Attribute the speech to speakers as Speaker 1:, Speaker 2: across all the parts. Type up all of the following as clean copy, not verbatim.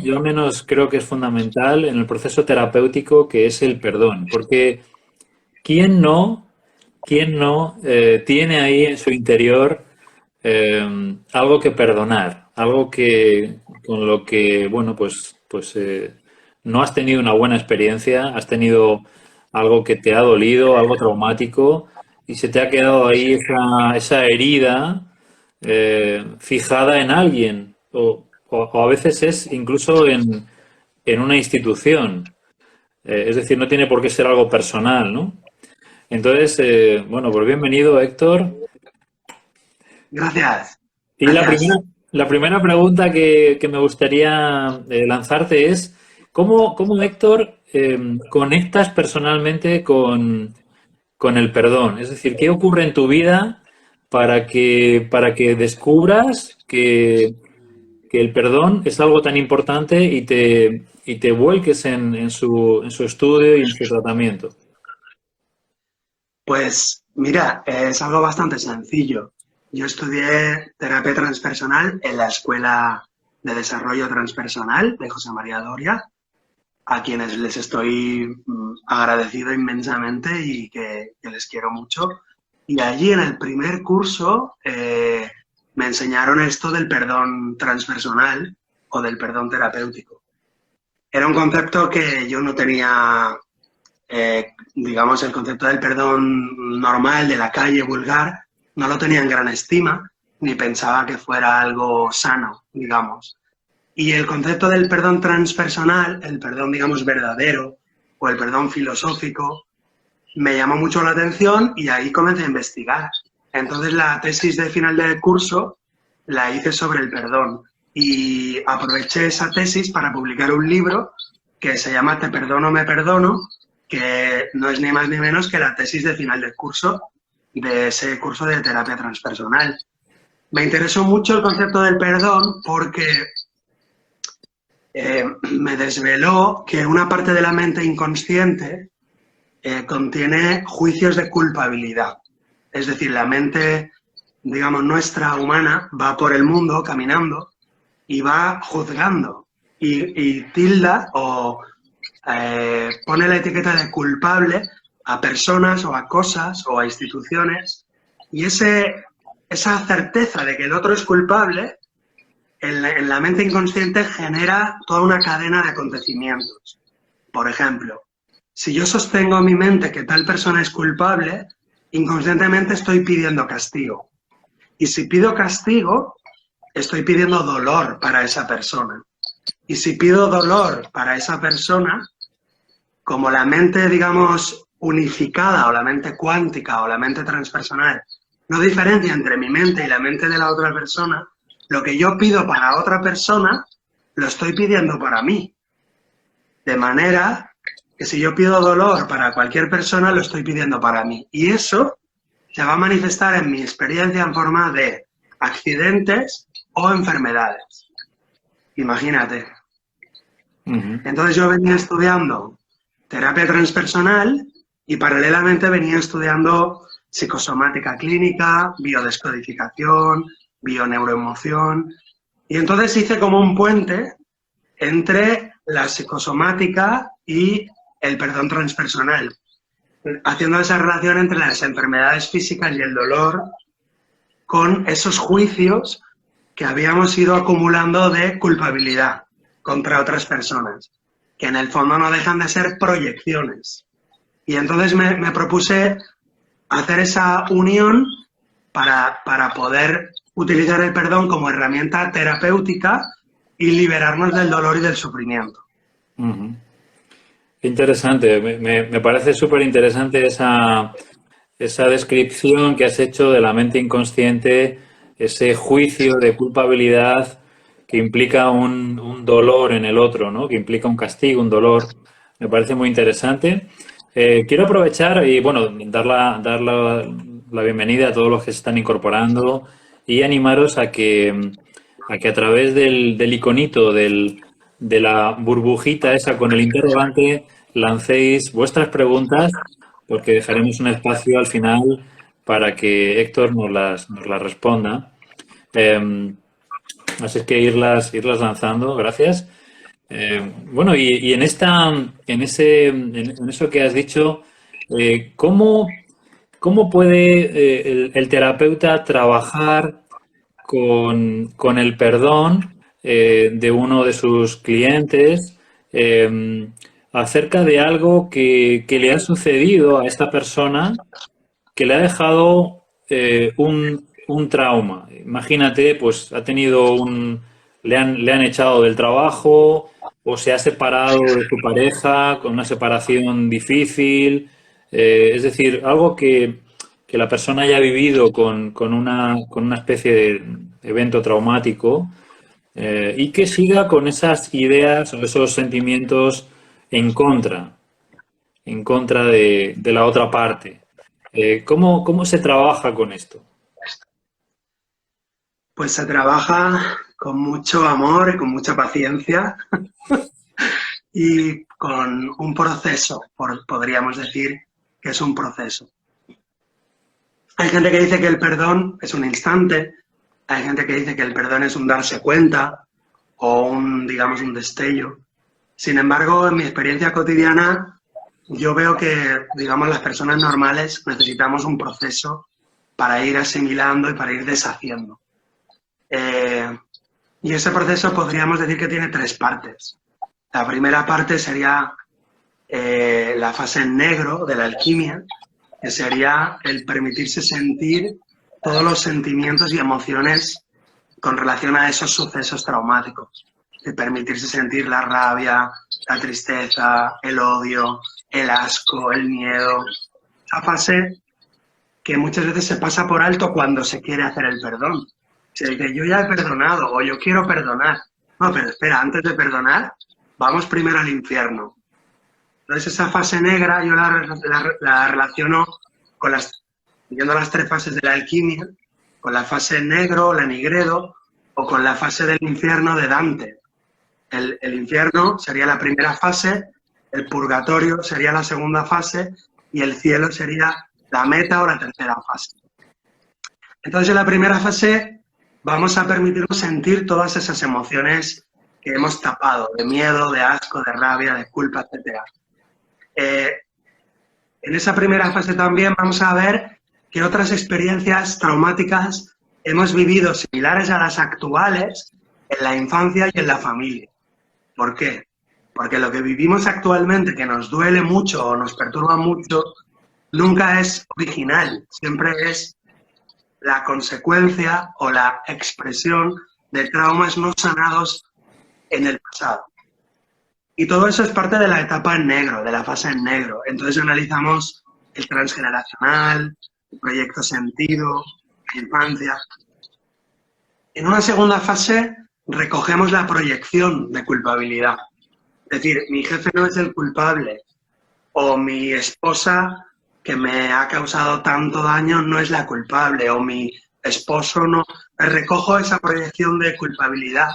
Speaker 1: yo al menos creo que es fundamental en el proceso terapéutico, que es el perdón, porque ¿quién no, quién no tiene ahí en su interior algo que perdonar, algo que con lo que, bueno, pues no has tenido una buena experiencia, has tenido algo que te ha dolido, algo traumático, y se te ha quedado ahí esa herida fijada en alguien, o a veces es incluso en una institución. Es decir, no tiene por qué ser algo personal, ¿no? Entonces, bueno, pues bienvenido, Héctor.
Speaker 2: Gracias,
Speaker 1: Y
Speaker 2: gracias.
Speaker 1: la primera pregunta que me gustaría lanzarte es, ¿cómo Héctor, conectas personalmente con el perdón? Es decir, ¿qué ocurre en tu vida para que descubras que el perdón es algo tan importante y te vuelques en su estudio y en su tratamiento?
Speaker 2: Pues mira, es algo bastante sencillo. Yo estudié terapia transpersonal en la Escuela de Desarrollo Transpersonal de José María Doria, a quienes les estoy agradecido inmensamente y que les quiero mucho. Y allí en el primer curso me enseñaron esto del perdón transpersonal o del perdón terapéutico. Era un concepto que yo no tenía digamos, el concepto del perdón normal, de la calle, vulgar, no lo tenía en gran estima, ni pensaba que fuera algo sano, digamos. Y el concepto del perdón transpersonal, el perdón, digamos, verdadero, o el perdón filosófico, me llamó mucho la atención y ahí comencé a investigar. Entonces la tesis de final del curso la hice sobre el perdón y aproveché esa tesis para publicar un libro que se llama Te perdono, me perdono, que no es ni más ni menos que la tesis de final del curso, de ese curso de terapia transpersonal. Me interesó mucho el concepto del perdón porque me desveló que una parte de la mente inconsciente contiene juicios de culpabilidad. Es decir, la mente, digamos, nuestra humana va por el mundo caminando y va juzgando y tilda o pone la etiqueta de culpable a personas o a cosas o a instituciones y esa certeza de que el otro es culpable en la mente inconsciente genera toda una cadena de acontecimientos. Por ejemplo, si yo sostengo en mi mente que tal persona es culpable, inconscientemente estoy pidiendo castigo. Y si pido castigo, estoy pidiendo dolor para esa persona. Y si pido dolor para esa persona, como la mente, digamos, unificada o la mente cuántica o la mente transpersonal no diferencia entre mi mente y la mente de la otra persona, lo que yo pido para otra persona, lo estoy pidiendo para mí. De manera que si yo pido dolor para cualquier persona, lo estoy pidiendo para mí. Y eso se va a manifestar en mi experiencia en forma de accidentes o enfermedades. Imagínate.
Speaker 1: Ujú.
Speaker 2: Entonces yo venía estudiando terapia transpersonal y paralelamente venía estudiando psicosomática clínica, biodescodificación, bioneuroemoción. Y entonces hice como un puente entre la psicosomática y el perdón transpersonal, haciendo esa relación entre las enfermedades físicas y el dolor con esos juicios que habíamos ido acumulando de culpabilidad contra otras personas, que en el fondo no dejan de ser proyecciones. Y entonces me propuse hacer esa unión para poder utilizar el perdón como herramienta terapéutica y liberarnos del dolor y del sufrimiento.
Speaker 1: Ujú. Interesante, me parece súper interesante esa descripción que has hecho de la mente inconsciente, ese juicio de culpabilidad que implica un dolor en el otro, ¿no? Que implica un castigo, un dolor. Me parece muy interesante. Quiero aprovechar y, bueno, dar la bienvenida a todos los que se están incorporando y animaros a que a través del iconito de la burbujita esa con el interrogante lancéis vuestras preguntas porque dejaremos un espacio al final para que Héctor nos las responda. Eh, Así es que irlas lanzando, gracias. Bueno, y en eso que has dicho, ¿cómo, cómo puede el terapeuta trabajar con el perdón de uno de sus clientes acerca de algo que le ha sucedido a esta persona que le ha dejado un trauma? Imagínate, pues ha tenido le han echado del trabajo o se ha separado de su pareja con una separación difícil. Es decir, algo que la persona haya vivido con una especie de evento traumático y que siga con esas ideas o esos sentimientos en en contra de la otra parte. ¿Cómo se trabaja con esto?
Speaker 2: Pues se trabaja con mucho amor y con mucha paciencia y con un proceso, podríamos decir que es un proceso. Hay gente que dice que el perdón es un instante, hay gente que dice que el perdón es un darse cuenta o digamos, un destello. Sin embargo, en mi experiencia cotidiana, yo veo que, digamos, las personas normales necesitamos un proceso para ir asimilando y para ir deshaciendo. Y ese proceso podríamos decir que tiene tres partes. La primera parte sería la fase en negro de la alquimia, que sería el permitirse sentir todos los sentimientos y emociones con relación a esos sucesos traumáticos. De permitirse sentir la rabia, la tristeza, el odio, el asco, el miedo. Esa fase que muchas veces se pasa por alto cuando se quiere hacer el perdón. Se dice, yo ya he perdonado o yo quiero perdonar. No, pero espera, antes de perdonar, vamos primero al infierno. Entonces esa fase negra yo la relaciono con viendo las tres fases de la alquimia, con la fase negro, la nigredo, o con la fase del infierno de Dante. El infierno sería la primera fase, el purgatorio sería la segunda fase y el cielo sería la meta o la tercera fase. Entonces en la primera fase vamos a permitirnos sentir todas esas emociones que hemos tapado, de miedo, de asco, de rabia, de culpa, etc. En esa primera fase también vamos a ver que otras experiencias traumáticas hemos vivido similares a las actuales en la infancia y en la familia. ¿Por qué? Porque lo que vivimos actualmente, que nos duele mucho o nos perturba mucho, nunca es original, siempre es la consecuencia o la expresión de traumas no sanados en el pasado. Y todo eso es parte de la etapa en negro, de la fase en negro. Entonces analizamos el transgeneracional, el proyecto sentido, la infancia. En una segunda fase recogemos la proyección de culpabilidad. Es decir, mi jefe no es el culpable o mi esposa que me ha causado tanto daño no es la culpable o mi esposo no. Recojo esa proyección de culpabilidad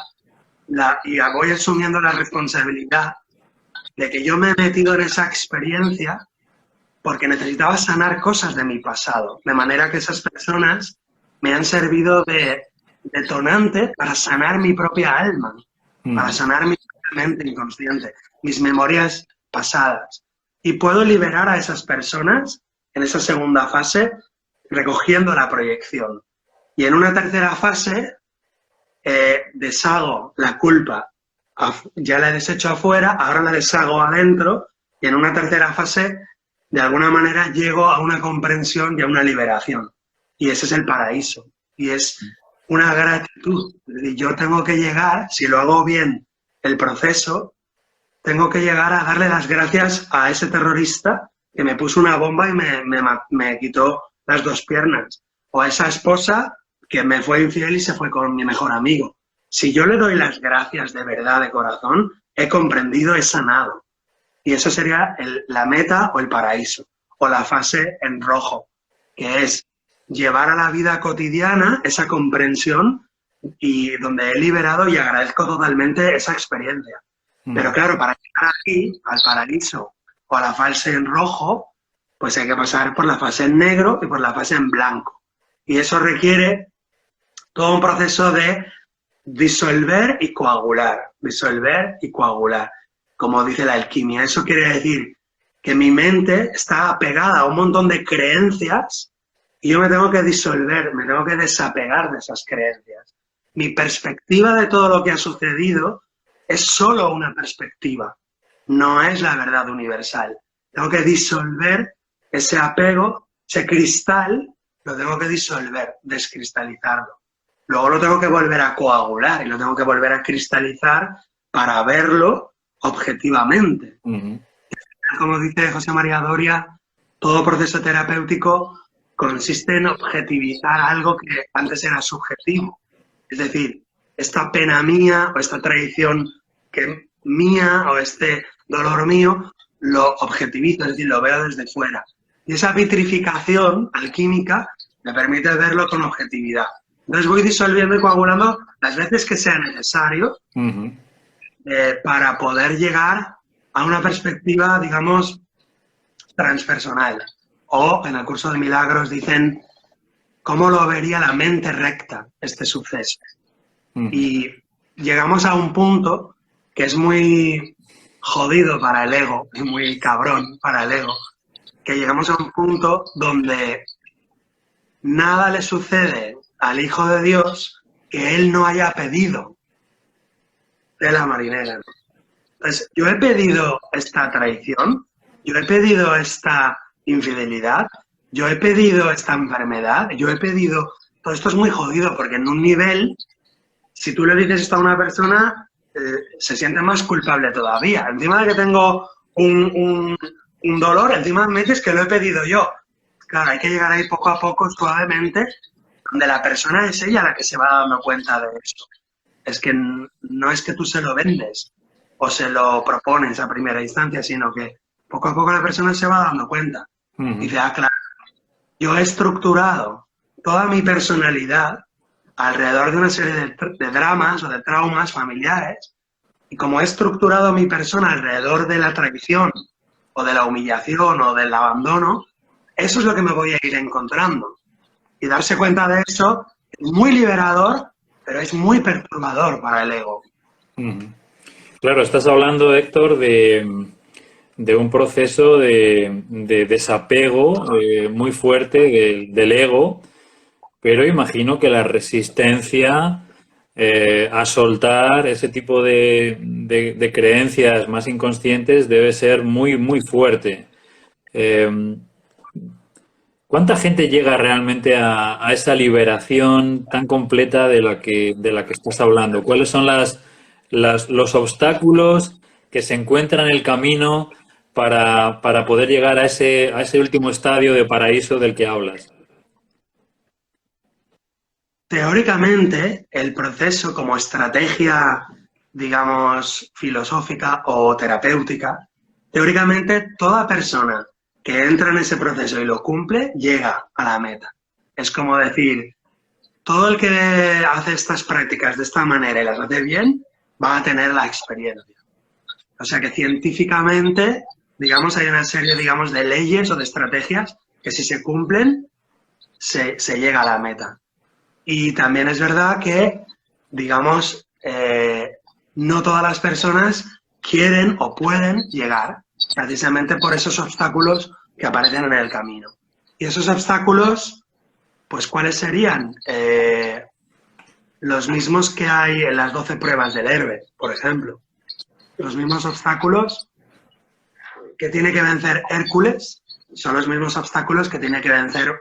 Speaker 2: y voy asumiendo la responsabilidad de que yo me he metido en esa experiencia porque necesitaba sanar cosas de mi pasado, de manera que esas personas me han servido de detonante para sanar mi propia alma, para sanar mi mente inconsciente, mis memorias pasadas. Y puedo liberar a esas personas en esa segunda fase recogiendo la proyección. Y en una tercera fase deshago la culpa, ya la he deshecho afuera, ahora la deshago adentro y en una tercera fase de alguna manera llego a una comprensión y a una liberación. Y ese es el paraíso. Y es una gratitud. Es decir, yo tengo que llegar, si lo hago bien el proceso, tengo que llegar a darle las gracias a ese terrorista que me puso una bomba y me quitó las dos piernas. O a esa esposa que me fue infiel y se fue con mi mejor amigo. Si yo le doy las gracias de verdad, de corazón, he comprendido, he sanado. Y eso sería la meta o el paraíso, o la fase en rojo, que es llevar a la vida cotidiana esa comprensión y donde he liberado y agradezco totalmente esa experiencia. Pero claro, para llegar aquí, al paraíso o a la fase en rojo, pues hay que pasar por la fase en negro y por la fase en blanco. Y eso requiere todo un proceso de disolver y coagular. disolver y coagular, como dice la alquimia. Eso quiere decir que mi mente está apegada a un montón de creencias y yo me tengo que disolver, me tengo que desapegar de esas creencias. Mi perspectiva de todo lo que ha sucedido es solo una perspectiva, no es la verdad universal. Tengo que disolver ese apego, ese cristal, lo tengo que disolver, descristalizarlo. Luego lo tengo que volver a coagular y lo tengo que volver a cristalizar para verlo objetivamente. Como dice José María Doria, todo proceso terapéutico consiste en objetivizar algo que antes era subjetivo. Es decir, esta pena mía o esta traición que mía o este dolor mío lo objetivizo, es decir, lo veo desde fuera. Y esa vitrificación alquímica me permite verlo con objetividad. Entonces voy disolviendo y coagulando las veces que sea necesario para poder llegar a una perspectiva, digamos, transpersonal. O en el curso de milagros dicen cómo lo vería la mente recta este suceso. Y llegamos a un punto que es muy jodido para el ego y muy cabrón para el ego, que llegamos a un punto donde nada le sucede al Hijo de Dios que él no haya pedido de la marinera, ¿no? Entonces, yo he pedido esta traición, yo he pedido esta infidelidad, yo he pedido esta enfermedad, yo he pedido... Todo esto es muy jodido porque en un nivel, si tú le dices esto a una persona, se siente más culpable todavía. Encima de que tengo un dolor, encima me dices que lo he pedido yo. Claro, hay que llegar ahí poco a poco, suavemente, donde la persona es ella la que se va dando cuenta de esto. Es que no es que tú se lo vendes o se lo propones a primera instancia, sino que poco a poco la persona se va dando cuenta. Dice, ah, claro, yo he estructurado toda mi personalidad alrededor de una serie de dramas o de traumas familiares, y como he estructurado mi persona alrededor de la traición o de la humillación o del abandono, eso es lo que me voy a ir encontrando. Y darse cuenta de eso es muy liberador, pero es muy perturbador para el ego.
Speaker 1: Claro, estás hablando, Héctor, de un proceso de desapego muy fuerte del ego, pero imagino que la resistencia a soltar ese tipo de creencias más inconscientes debe ser muy, muy fuerte. ¿Cuánta gente llega realmente a esa liberación tan completa de la que estás hablando? ¿Cuáles son los obstáculos que se encuentran en el camino para poder llegar a ese último estadio de paraíso del que hablas?
Speaker 2: Teóricamente, el proceso como estrategia, digamos, filosófica o terapéutica, teóricamente toda persona que entra en ese proceso y lo cumple, llega a la meta. Es como decir, todo el que hace estas prácticas de esta manera y las hace bien, va a tener la experiencia. O sea que científicamente, digamos, hay una serie, digamos, de leyes o de estrategias que si se cumplen, se llega a la meta. Y también es verdad que, digamos, no todas las personas quieren o pueden llegar, precisamente por esos obstáculos que aparecen en el camino. Y esos obstáculos, pues, ¿cuáles serían? Los mismos que hay en las 12 pruebas del héroe, por ejemplo. Los mismos obstáculos que tiene que vencer Hércules son los mismos obstáculos que tiene que vencer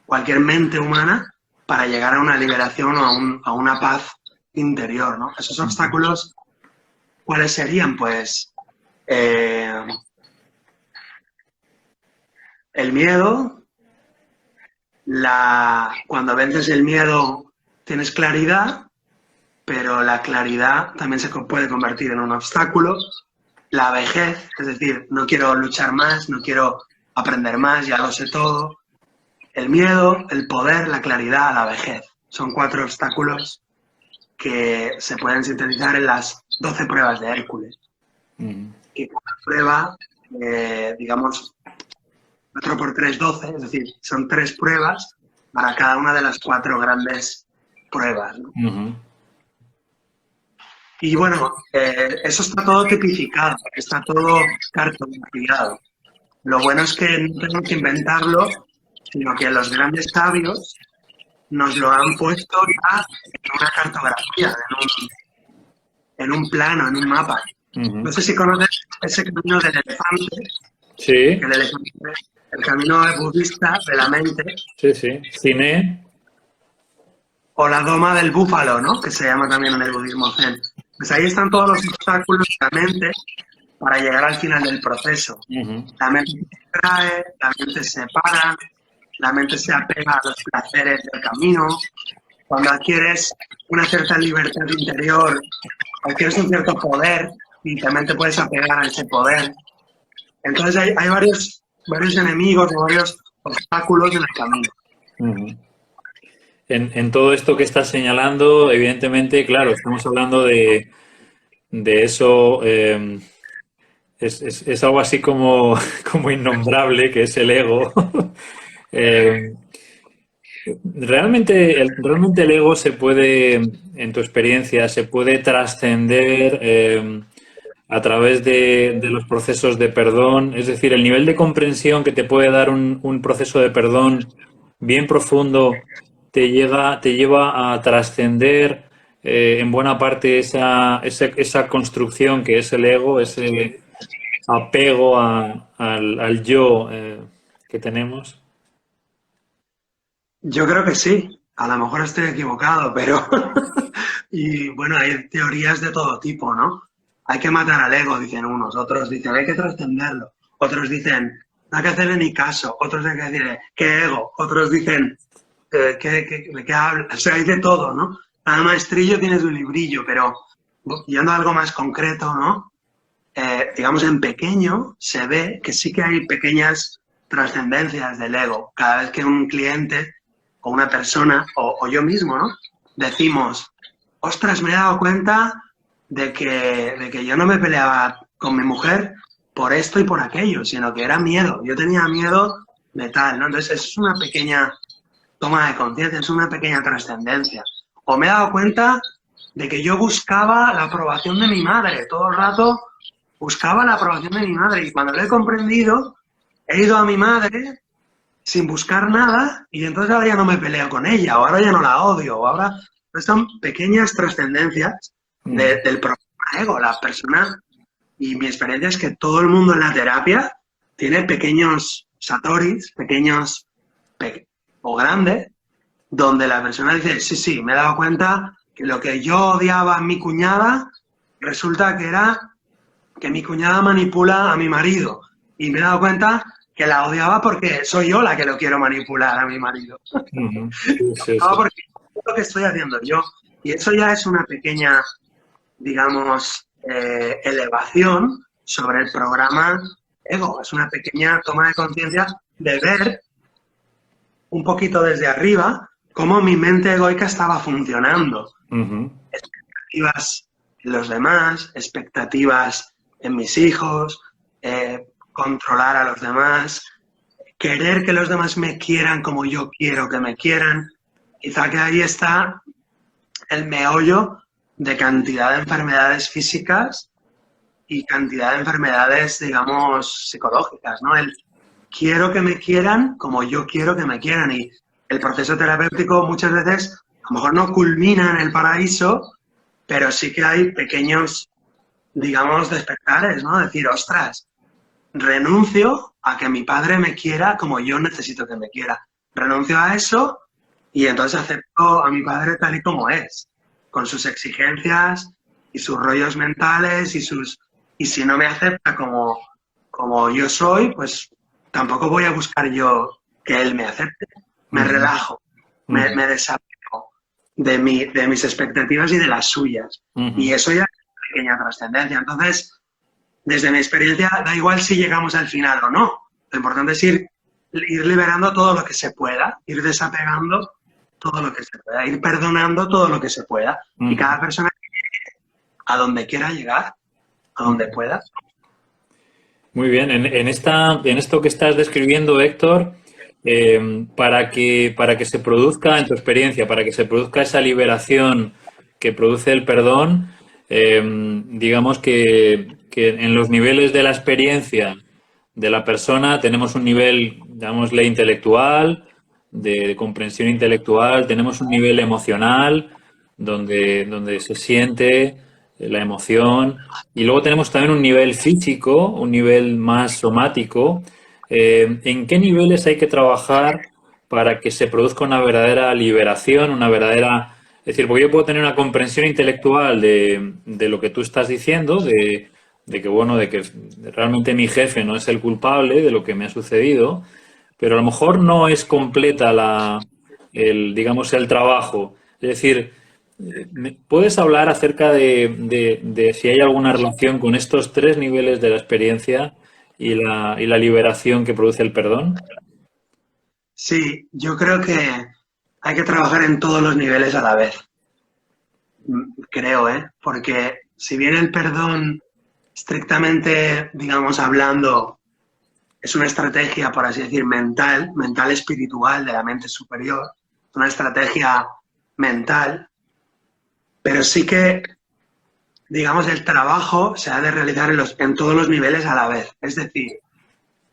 Speaker 2: cualquier mente humana para llegar a una liberación o a una paz interior, ¿no? Esos obstáculos, ¿cuáles serían? Pues el miedo, cuando vences el miedo tienes claridad, pero la claridad también se puede convertir en un obstáculo. La vejez, es decir, no quiero luchar más, no quiero aprender más, ya lo sé todo. El miedo, el poder, la claridad, la vejez. Son 4 obstáculos que se pueden sintetizar en las 12 pruebas de Hércules. Y cada prueba, digamos, 4 por 3, 12, es decir, son 3 pruebas para cada una de las 4 grandes pruebas, ¿no? Y bueno, eso está todo tipificado, está todo cartografiado. Lo bueno es que no tengo que inventarlo, sino que los grandes sabios nos lo han puesto ya en una cartografía, en un plano, en un mapa. No sé si conoces ese camino del elefante,
Speaker 1: Sí,
Speaker 2: el elefante, el camino budista de la mente,
Speaker 1: sí, sí. Cine.
Speaker 2: o la doma del búfalo, ¿no? Que se llama también en el budismo zen. Pues ahí están todos los obstáculos de la mente para llegar al final del proceso. La mente se distrae, la mente se para, la mente se apega a los placeres del camino. Cuando adquieres una cierta libertad interior, adquieres un cierto poder y también te puedes apegar a ese poder. Entonces hay varios enemigos, varios obstáculos en el camino.
Speaker 1: En todo esto que estás señalando, evidentemente, claro, estamos hablando de eso. Es algo así como, como innombrable, que es el ego. Eh, realmente el ego se puede, en tu experiencia, se puede trascender a través de los procesos de perdón. Es decir, el nivel de comprensión que te puede dar un proceso de perdón bien profundo te lleva a trascender en buena parte esa construcción que es el ego, ese apego al yo que tenemos.
Speaker 2: Yo creo que sí. A lo mejor estoy equivocado, pero... Y bueno, hay teorías de todo tipo, ¿no? Hay que matar al ego, dicen unos. Otros dicen, hay que trascenderlo. Otros dicen, no hay que hacerle ni caso. Otros hay que decirle, ¿qué ego? Otros dicen, ¿de qué habla? O sea, hay de todo, ¿no? Cada maestrillo tiene su librillo, pero yendo a algo más concreto, ¿no? Digamos, en pequeño se ve que sí que hay pequeñas trascendencias del ego. Cada vez que un cliente o una persona, o yo mismo, ¿no? Decimos, ostras, me he dado cuenta de que yo no me peleaba con mi mujer por esto y por aquello, sino que era miedo. Yo tenía miedo de tal, ¿no? Entonces, es una pequeña toma de conciencia, es una pequeña trascendencia. O me he dado cuenta de que yo buscaba la aprobación de mi madre. Todo el rato buscaba la aprobación de mi madre. Y cuando lo he comprendido, he ido a mi madre sin buscar nada y entonces ahora ya no me peleo con ella, o ahora ya no la odio, o ahora... Son pequeñas trascendencias del problema ego. La persona, y mi experiencia es que todo el mundo en la terapia tiene pequeños satoris, pequeños o grandes, donde la persona dice, sí, sí, me he dado cuenta que lo que yo odiaba a mi cuñada, resulta que era que mi cuñada manipula a mi marido. Y me he dado cuenta que la odiaba porque soy yo la que lo quiero manipular a mi marido.
Speaker 1: Sí, sí,
Speaker 2: No,
Speaker 1: sí.
Speaker 2: porque es lo que estoy haciendo yo. Y eso ya es una pequeña, digamos, elevación sobre el programa ego. Es una pequeña toma de conciencia de ver un poquito desde arriba cómo mi mente egoica estaba funcionando. Expectativas en los demás, expectativas en mis hijos, controlar a los demás, querer que los demás me quieran como yo quiero que me quieran. Quizá que ahí está el meollo de cantidad de enfermedades físicas y cantidad de enfermedades, digamos, psicológicas, ¿no? El quiero que me quieran como yo quiero que me quieran. Y el proceso terapéutico muchas veces a lo mejor no culmina en el paraíso, pero sí que hay pequeños, digamos, despertares, ¿no? Decir, ostras, renuncio a que mi padre me quiera como yo necesito que me quiera. Renuncio a eso y entonces acepto a mi padre tal y como es, con sus exigencias y sus rollos mentales y si no me acepta como yo soy, pues tampoco voy a buscar yo que él me acepte. Me relajo, me desapego de mis expectativas y de las suyas. Y eso ya es una pequeña trascendencia. Entonces, desde mi experiencia, da igual si llegamos al final o no. Lo importante es ir liberando todo lo que se pueda, ir desapegando todo lo que se pueda, ir perdonando todo lo que se pueda. Y cada persona a donde quiera llegar, a donde pueda.
Speaker 1: Muy bien, en esto que estás describiendo, Héctor, para que se produzca, en tu experiencia, para que se produzca esa liberación que produce el perdón, digamos que en los niveles de la experiencia de la persona tenemos un nivel, llamémosle, intelectual, de comprensión intelectual, tenemos un nivel emocional, donde se siente la emoción, y luego tenemos también un nivel físico, un nivel más somático. ¿En qué niveles hay que trabajar para que se produzca una verdadera liberación, una verdadera... Es decir, porque yo puedo tener una comprensión intelectual de lo que tú estás diciendo, de que, bueno, de que realmente mi jefe no es el culpable de lo que me ha sucedido, pero a lo mejor no es completa digamos, el trabajo. Es decir, ¿puedes hablar acerca de si hay alguna relación con estos tres niveles de la experiencia y la liberación que produce el perdón?
Speaker 2: Sí, yo creo que hay que trabajar en todos los niveles a la vez. Creo, ¿eh? Porque si bien el perdón, estrictamente, digamos, hablando, es una estrategia, por así decir, mental espiritual de la mente superior, una estrategia mental, pero sí que, digamos, el trabajo se ha de realizar en todos los niveles a la vez. Es decir,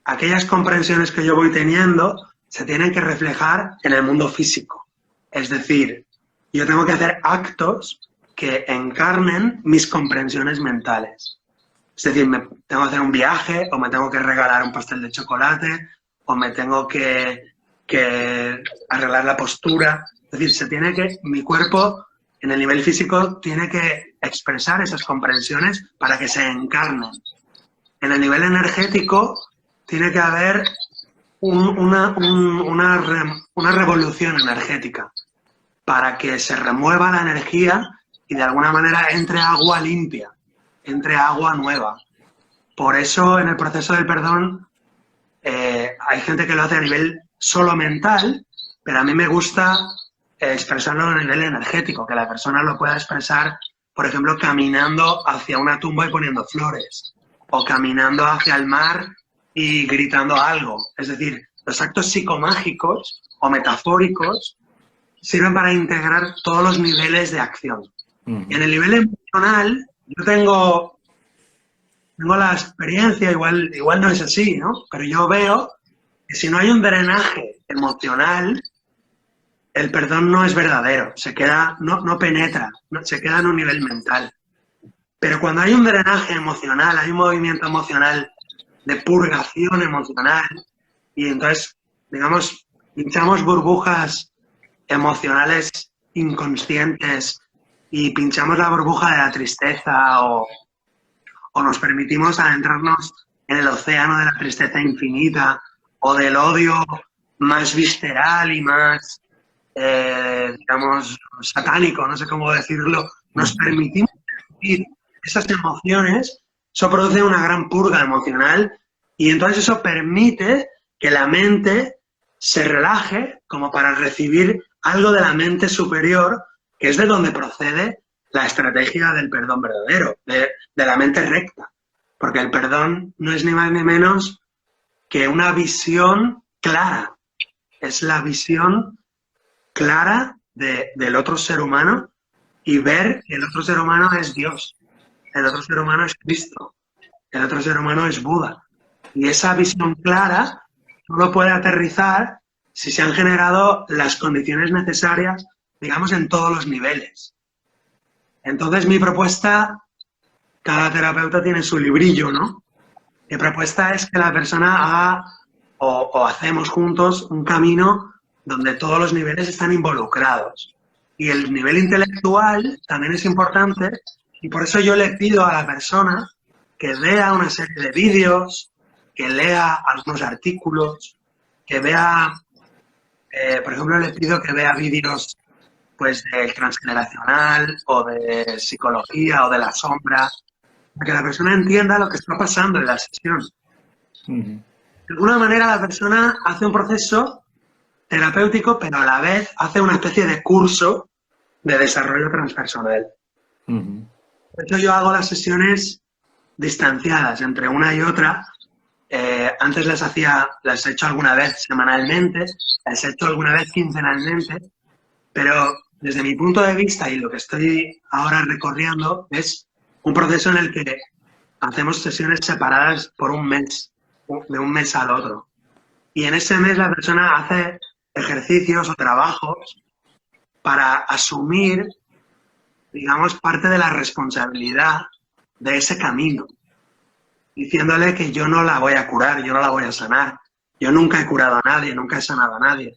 Speaker 2: aquellas comprensiones que yo voy teniendo se tienen que reflejar en el mundo físico. Es decir, yo tengo que hacer actos que encarnen mis comprensiones mentales. Es decir, me tengo que hacer un viaje, o me tengo que regalar un pastel de chocolate, o me tengo que arreglar la postura. Es decir, mi cuerpo en el nivel físico tiene que expresar esas comprensiones para que se encarnen. En el nivel energético tiene que haber una revolución energética para que se remueva la energía y de alguna manera entre agua limpia, entre agua nueva. Por eso en el proceso del perdón hay gente que lo hace a nivel solo mental, pero a mí me gusta expresarlo a nivel energético, que la persona lo pueda expresar, por ejemplo, caminando hacia una tumba y poniendo flores, o caminando hacia el mar y gritando algo. Es decir, los actos psicomágicos o metafóricos sirven para integrar todos los niveles de acción.
Speaker 1: Uh-huh.
Speaker 2: En el nivel emocional, yo tengo la experiencia, igual no es así, ¿no? Pero yo veo que si no hay un drenaje emocional, el perdón no es verdadero, no penetra, se queda en un nivel mental. Pero cuando hay un drenaje emocional, hay un movimiento emocional de purgación emocional, y entonces, digamos, pinchamos burbujas emocionales inconscientes y pinchamos la burbuja de la tristeza o nos permitimos adentrarnos en el océano de la tristeza infinita o del odio más visceral y más, digamos, satánico, no sé cómo decirlo, nos permitimos sentir esas emociones, eso produce una gran purga emocional y entonces eso permite que la mente se relaje como para recibir algo de la mente superior, que es de donde procede la estrategia del perdón verdadero, de la mente recta. Porque el perdón no es ni más ni menos que una visión clara. Es la visión clara del otro ser humano y ver que el otro ser humano es Dios, el otro ser humano es Cristo, el otro ser humano es Buda. Y esa visión clara solo puede aterrizar si se han generado las condiciones necesarias, digamos, en todos los niveles. Entonces, mi propuesta, cada terapeuta tiene su librillo, ¿no? Mi propuesta es que la persona haga o hacemos juntos un camino donde todos los niveles están involucrados. Y el nivel intelectual también es importante y por eso yo le pido a la persona que vea una serie de vídeos, que lea algunos artículos, que vea, por ejemplo, le pido que vea vídeos pues del transgeneracional o de psicología o de la sombra, para que la persona entienda lo que está pasando en la sesión.
Speaker 1: Uh-huh.
Speaker 2: De alguna manera la persona hace un proceso terapéutico, pero a la vez hace una especie de curso de desarrollo transpersonal.
Speaker 1: Uh-huh.
Speaker 2: Por eso yo hago las sesiones distanciadas entre una y otra. Antes las he hecho alguna vez semanalmente, las he hecho alguna vez quincenalmente, pero desde mi punto de vista y lo que estoy ahora recorriendo es un proceso en el que hacemos sesiones separadas por un mes, de un mes al otro. Y en ese mes la persona hace ejercicios o trabajos para asumir, digamos, parte de la responsabilidad de ese camino, diciéndole que yo no la voy a curar, yo no la voy a sanar. Yo nunca he curado a nadie, nunca he sanado a nadie,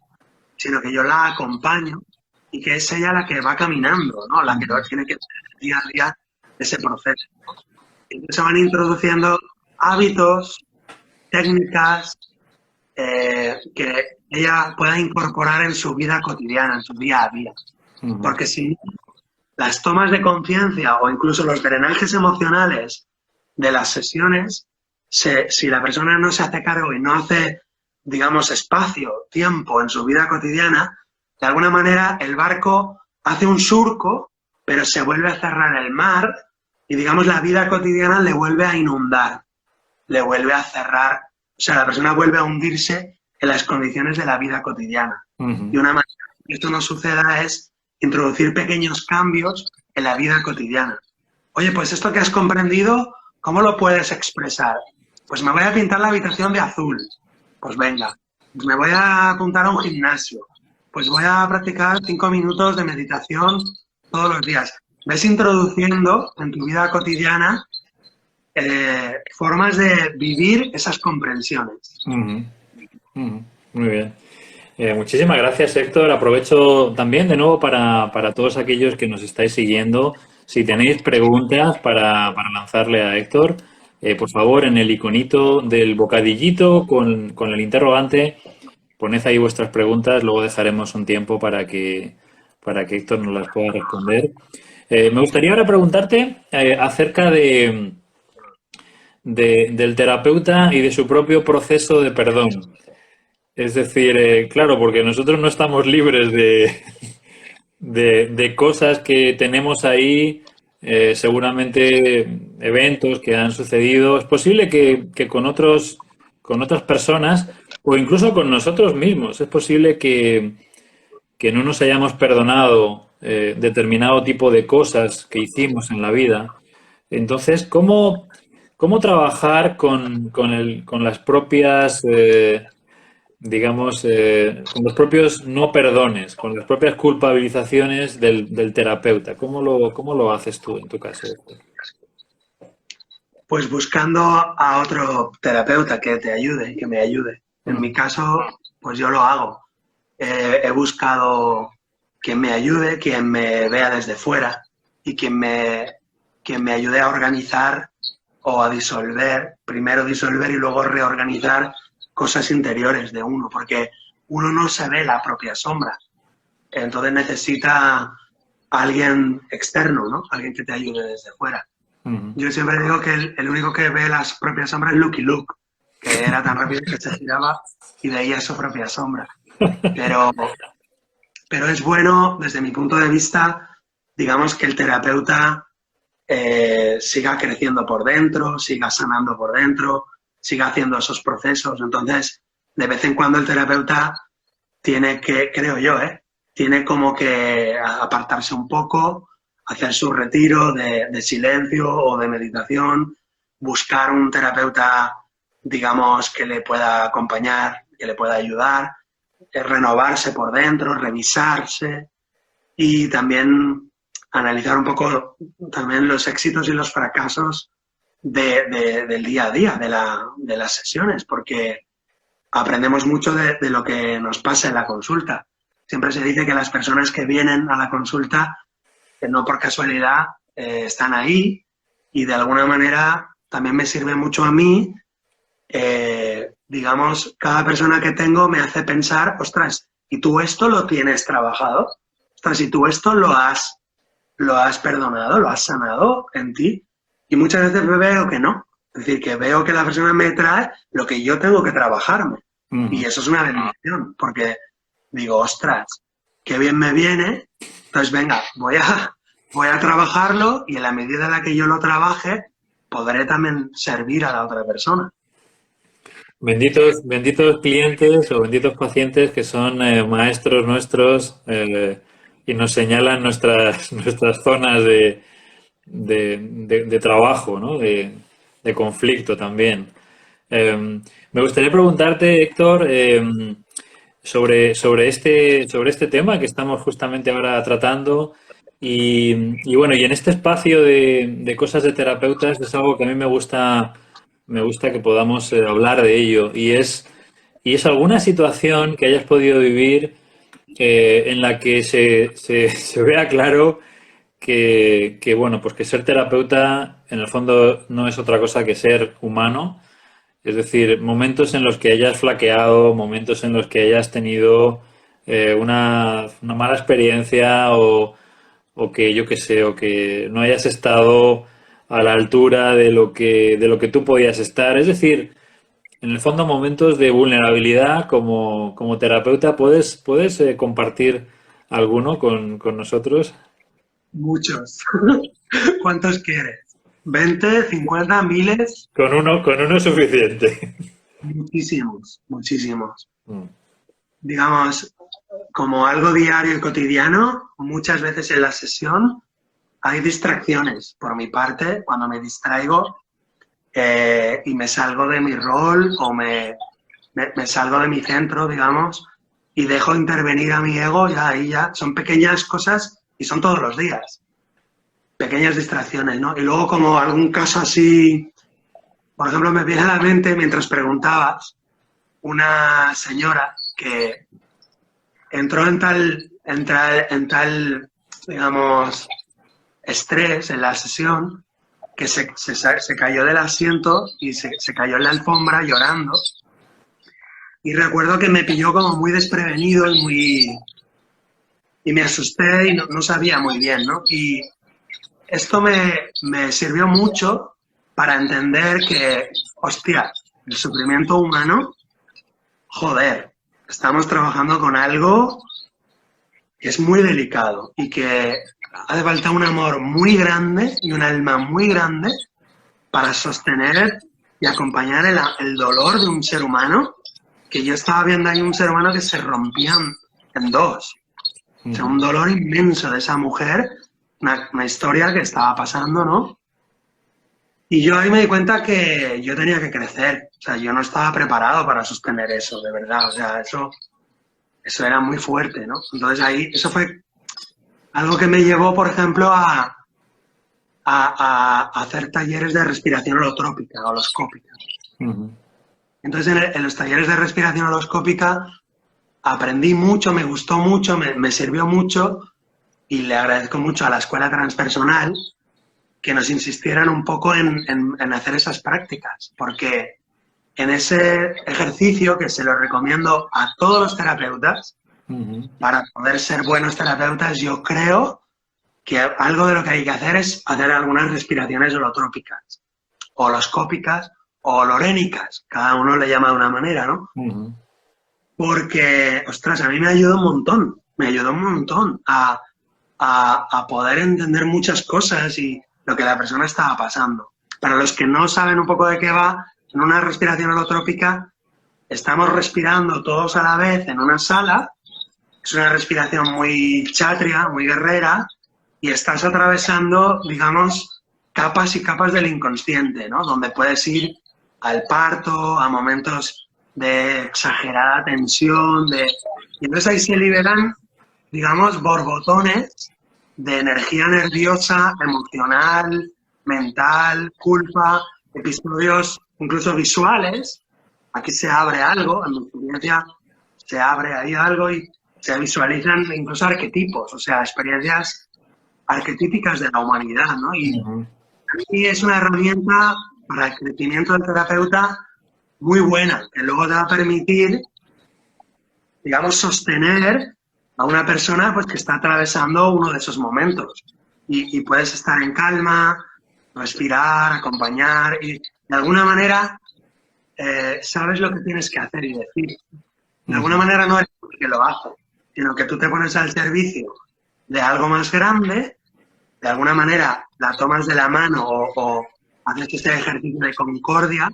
Speaker 2: sino que yo la acompaño y que es ella la que va caminando, ¿no? La que tiene que hacer día a día ese proceso. Entonces se van introduciendo hábitos, técnicas que ella pueda incorporar en su vida cotidiana, en su día a día. Porque si las tomas de conciencia o incluso los drenajes emocionales de las sesiones, si la persona no se hace cargo y no hace, digamos, espacio, tiempo en su vida cotidiana, de alguna manera el barco hace un surco, pero se vuelve a cerrar el mar y, digamos, la vida cotidiana le vuelve a inundar, le vuelve a cerrar, o sea, la persona vuelve a hundirse en las condiciones de la vida cotidiana. Y una manera que esto no suceda es introducir pequeños cambios en la vida cotidiana. Oye, pues esto que has comprendido, ¿cómo lo puedes expresar? Pues me voy a pintar la habitación de azul. Pues venga. Pues me voy a apuntar a un gimnasio. Pues voy a practicar 5 minutos de meditación todos los días. Ves introduciendo en tu vida cotidiana formas de vivir esas comprensiones.
Speaker 1: Muy bien. Muchísimas gracias, Héctor. Aprovecho también de nuevo para todos aquellos que nos estáis siguiendo. Si tenéis preguntas para lanzarle a Héctor, por favor, en el iconito del bocadillito con el interrogante, poned ahí vuestras preguntas. Luego dejaremos un tiempo para que Héctor nos las pueda responder. Me gustaría ahora preguntarte acerca del terapeuta y de su propio proceso de perdón. Es decir, claro, porque nosotros no estamos libres de cosas que tenemos ahí, seguramente eventos que han sucedido. Es posible que con otras personas o incluso con nosotros mismos, es posible que no nos hayamos perdonado determinado tipo de cosas que hicimos en la vida. Entonces, ¿cómo trabajar con las propias... digamos, con los propios no perdones, con las propias culpabilizaciones del terapeuta? ¿Cómo lo haces tú en tu caso?
Speaker 2: Pues buscando a otro terapeuta que te ayude, que me ayude. En mi caso, pues yo lo hago. He buscado quien me ayude, quien me vea desde fuera y quien me ayude a organizar o a disolver, primero disolver y luego reorganizar cosas interiores de uno, porque uno no se ve la propia sombra. Entonces necesita alguien externo, ¿no? Alguien que te ayude desde fuera. Yo siempre digo que el único que ve las propias sombras es Lucky Luke, que era tan rápido que se giraba y veía su propia sombra. Pero es bueno, desde mi punto de vista, digamos que el terapeuta siga creciendo por dentro, siga sanando por dentro, siga haciendo esos procesos. Entonces, de vez en cuando el terapeuta tiene que, creo yo, tiene como que apartarse un poco, hacer su retiro de silencio o de meditación, buscar un terapeuta, digamos, que le pueda acompañar, que le pueda ayudar, renovarse por dentro, revisarse y también analizar un poco también los éxitos y los fracasos del día a día, de las sesiones, porque aprendemos mucho de lo que nos pasa en la consulta. Siempre se dice que las personas que vienen a la consulta, no por casualidad, están ahí y de alguna manera también me sirve mucho a mí. Digamos, cada persona que tengo me hace pensar, ostras, ¿y tú esto lo tienes trabajado? Ostras, ¿y tú esto lo has perdonado, lo has sanado en ti? Y muchas veces veo que no. Es decir, que veo que la persona me trae lo que yo tengo que trabajarme. Y eso es una bendición, porque digo, ostras, qué bien me viene. Entonces, venga, voy a trabajarlo y en la medida en la que yo lo trabaje, podré también servir a la otra persona.
Speaker 1: Benditos clientes o benditos pacientes que son maestros nuestros y nos señalan nuestras zonas de trabajo, ¿no? De conflicto también. Me gustaría preguntarte, Héctor, sobre este tema que estamos justamente ahora tratando. Y bueno, y en este espacio de cosas de terapeutas es algo que a mí me gusta que podamos hablar de ello. Y es alguna situación que hayas podido vivir en la que se vea claro bueno, pues que ser terapeuta en el fondo no es otra cosa que ser humano. Es decir, momentos en los que hayas flaqueado, momentos en los que hayas tenido una mala experiencia o que yo qué sé, o que no hayas estado a la altura de lo que tú podías estar. Es decir, en el fondo momentos de vulnerabilidad como terapeuta, ¿puedes compartir alguno con nosotros?
Speaker 2: Muchos. ¿Cuántos quieres? ¿20, 50, miles?
Speaker 1: Con uno es suficiente.
Speaker 2: Muchísimos, muchísimos.
Speaker 1: Mm.
Speaker 2: Digamos, como algo diario y cotidiano, muchas veces en la sesión hay distracciones por mi parte, cuando me distraigo y me salgo de mi rol o me salgo de mi centro, digamos, y dejo intervenir a mi ego, ya ahí ya son pequeñas cosas y son todos los días. Pequeñas distracciones, ¿no? Y luego como algún caso así, por ejemplo, me viene a la mente mientras preguntabas, una señora que entró en tal, digamos, estrés en la sesión, que se cayó del asiento y se cayó en la alfombra llorando. Y recuerdo que me pilló como muy desprevenido y me asusté y no sabía muy bien, ¿no? Y esto me sirvió mucho para entender que, hostia, el sufrimiento humano, joder, estamos trabajando con algo que es muy delicado y que hace falta un amor muy grande y un alma muy grande para sostener y acompañar el dolor de un ser humano, que yo estaba viendo ahí un ser humano que se rompía en dos. O sea, un dolor inmenso de esa mujer, una historia que estaba pasando, ¿no? Y yo ahí me di cuenta que yo tenía que crecer. O sea, yo no estaba preparado para sostener eso, de verdad. O sea, eso era muy fuerte, ¿no? Entonces ahí, eso fue algo que me llevó, por ejemplo, a hacer talleres de respiración holotrópica, holoscópica.
Speaker 1: Uh-huh.
Speaker 2: Entonces, en los talleres de respiración holoscópica aprendí mucho, me gustó mucho, me sirvió mucho y le agradezco mucho a la escuela transpersonal que nos insistieran un poco en hacer esas prácticas, porque en ese ejercicio, que se lo recomiendo a todos los terapeutas, uh-huh, para poder ser buenos terapeutas, yo creo que algo de lo que hay que hacer es hacer algunas respiraciones holotrópicas, holoscópicas o holorénicas, cada uno le llama de una manera, ¿no? Uh-huh. Porque, ostras, a mí me ayudó un montón a poder entender muchas cosas y lo que la persona estaba pasando. Para los que no saben un poco de qué va, en una respiración holotrópica estamos respirando todos a la vez en una sala, es una respiración muy chatria, muy guerrera, y estás atravesando, digamos, capas y capas del inconsciente, ¿no? Donde puedes ir al parto, a momentos de exagerada tensión, y entonces ahí se liberan, digamos, borbotones de energía nerviosa, emocional, mental, culpa, episodios incluso visuales. Aquí se abre algo, en mi experiencia se abre ahí algo y se visualizan incluso arquetipos, o sea, experiencias arquetípicas de la humanidad, ¿no? Y es una herramienta para el crecimiento del terapeuta muy buena, que luego te va a permitir, digamos, sostener a una persona pues que está atravesando uno de esos momentos. Y puedes estar en calma, respirar, acompañar y de alguna manera sabes lo que tienes que hacer y decir. De alguna manera no eres tú el que lo hace, sino que tú te pones al servicio de algo más grande, de alguna manera la tomas de la mano o haces ese ejercicio de concordia,